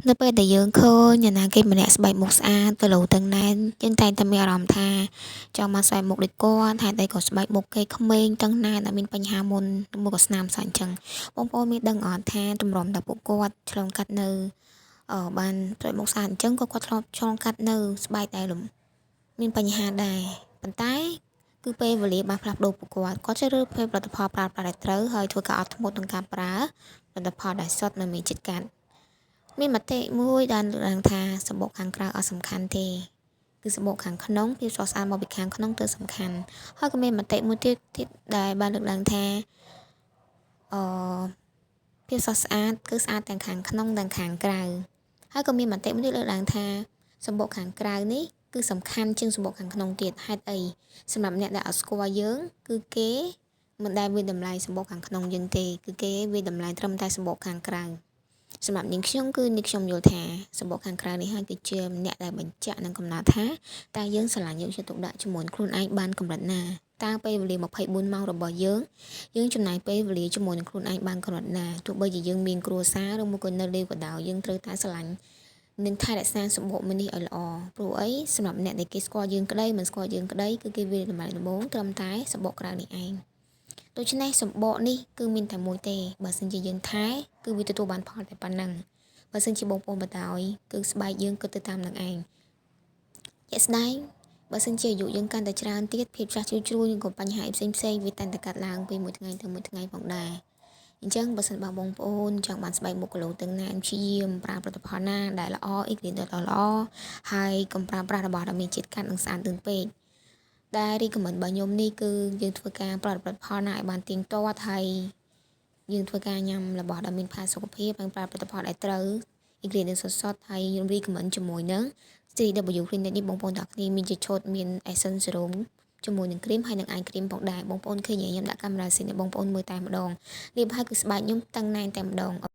នៅពេលដែលយើងឃើញអ្នកណាគេម្នាក់ស្បែកមុខស្អាតទៅលើទាំងណែនយើងតែងតែមានអារម្មណ៍ថាចង់បានស្បែកមុខដូចគាត់ហេតុអីក៏ស្បែកមុខគេក្មេងទាំងណែនដែលមានបញ្ហាមុនមកក៏ស្នាមសាច់អញ្ចឹងបងប្អូនមានដឹងអត់ថាទម្រាំតែពួកគាត់ឆ្លងកាត់នៅបានស្បែកមុខស្អាតអញ្ចឹងក៏គាត់ធ្លាប់ឆ្លងកាត់នៅស្បែកដែលមានបញ្ហាដែរប៉ុន្តែគឺពេលវេលាបានផ្លាស់ប្ដូរពួកគាត់ជ្រើសរើសផលិតផលប្រើប្រាស់ដែលត្រូវហើយធ្វើការអត់ធ្មត់ក្នុងការប្រើផលិតផលដែលសុទ្ធនិងមានជាតិកាត់មានមតិមួយដែលលើកឡើងថាសម្បុកខាងក្រៅអត់សំខាន់ទេគឺសម្បុកខាងក្នុងភាពស្រស់ស្អាតមកពីខាងក្នុងទៅសំខាន់ហើយក៏មានមតិមួយទៀតដែលបានលើកឡើងថាអឺភាពស្រស់ស្អាតគឺស្អាតទាំងខាងក្នុងទាំងខាងក្រៅហើយក៏មានមតិមួយទៀតលើកឡើងថាសម្បុកខាងក្រៅនេះគឺសំខាន់ជាងសម្បុកខាងក្នុងទៀតហេតុអីសម្រាប់អ្នកដែលអត់ស្គាល់យើងគឺគេមិនដែលវាតម្លៃសម្បុកខាងក្នុងយើងទេគឺគេវាតម្លៃត្រឹមតែសម្បុកខាងក្រៅសម្រាប់នាងខ្ញុំគឺនាងខ្ញុំយល់ថាសម្បុកខាងក្រៅនេះហើយគឺជាអ្នកដែលបញ្ជាក់នឹងកំណត់ថាតើយើងស្រឡាញ់យកចិត្តទុកដាក់ជាមួយខ្លួនឯងបានកម្រិតណាតើពេលវេលា24ម៉ោងរបស់យើងចំណាយពេលវេលាជាមួយនឹងខ្លួនឯងបានកម្រិតណាទោះបីជាយើងមានគ្រួសារឬមកក៏នៅលេវក៏ដោយយើងត្រូវតែស្រឡាញ់នឹងថែរក្សាសម្បុកមួយនេះឲ្យល្អព្រោះអីសម្រាប់អ្នកដែលគេស្គាល់យើងក្តីមិនស្គាល់យើងក្តីគឺគេវាតម្លៃដំបូងត្រឹមតែសម្បុកក្រៅនេះឯងដូច្នេះសម្បកនេះគឺមានតែមួយទេបើសិនជាយើងថែគឺវាទទួលបានផលតែប៉ុណ្ណឹងបើសិនជាបងប្អូនបដ ாய் គឺស្បែកយើងគិតទៅតាមនឹងឯងជាក់ស្ដែងបើសិនជាអាយុយើងកាន់តែច្រើនទៀតភាពចាស់ជ្រួញក៏បញ្ហាផ្សេងវាតែងតែកាត់ឡើងពីមួយថ្ងៃទៅមួយថ្ងៃផងដែរអញ្ចឹងបើសិនបើបងប្អូនចង់បានស្បែកមុខគីឡូទាំងណាព្យាយាមប្រើផលិតផលណាដែលល្អអ៊ីក្រៀនដ៏ល្អហើយកុំប្រើប្រាស់របស់ដែលមានជាតិកាត់និងស្អាតទៅពេកដែលរីកមិនរបស់ខ្ញុំនេះគឺយើងធ្វើការប្រើផលិតផលណាឲ្យបានទៀងទាត់ហើយយើងធ្វើការញ៉ាំរបស់ដែលមានផាសុកភាពនិងប្រើផលិតផលដែលត្រូវអ៊ីក្រៀនសុទ្ធហើយខ្ញុំរីកមិនជាមួយនឹង CW Clinic នេះបងប្អូនទាំងគ្នាមានជាឈុតមាន Essence Serum ជាមួយនឹងគ្រីមហើយនឹងអាយគ្រីមផងដែរបងប្អូនឃើញខ្ញុំដាក់កាមេរ៉ាស៊ីនឲ្យបងប្អូនមើលតែម្ដងលាបហើយគឺស្បែកខ្ញុំតឹងណែនតែម្ដង